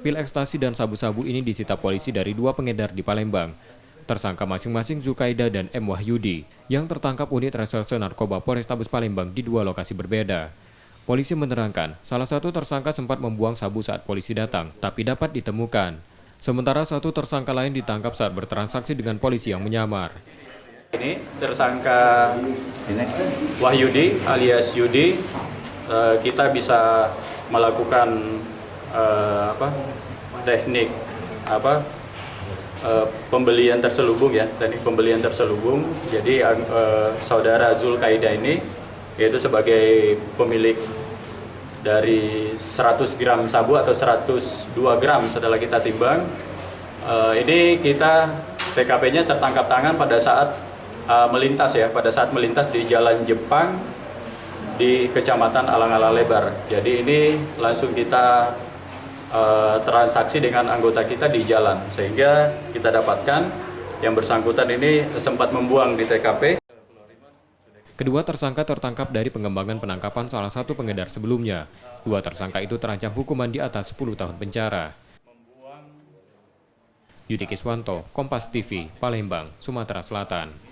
pil ekstasi dan sabu-sabu ini disita polisi dari 2 pengedar di Palembang. Tersangka masing-masing Zulkaida dan M. Wahyudi yang tertangkap unit reserse narkoba Polrestabes Palembang di 2 lokasi berbeda. Polisi menerangkan, salah satu tersangka sempat membuang sabu saat polisi datang, tapi dapat ditemukan. Sementara satu tersangka lain ditangkap saat bertransaksi dengan polisi yang menyamar. Ini tersangka Wahyudi alias Yudi, kita bisa melakukan teknik pembelian terselubung ya, teknik pembelian terselubung. Jadi saudara Zulkaida ini yaitu sebagai pemilik dari 100 gram sabu atau 102 gram setelah kita timbang. Ini kita TKP-nya tertangkap tangan pada saat melintas ya, pada saat melintas di Jalan Jepang di Kecamatan Alang-Alang Lebar. Jadi ini langsung kita transaksi dengan anggota kita di jalan, sehingga kita dapatkan yang bersangkutan ini sempat membuang di TKP. Kedua tersangka tertangkap dari pengembangan penangkapan salah satu pengedar sebelumnya. 2 tersangka itu terancam hukuman di atas 10 tahun penjara. Yudi Kiswanto, Kompas TV, Palembang, Sumatera Selatan.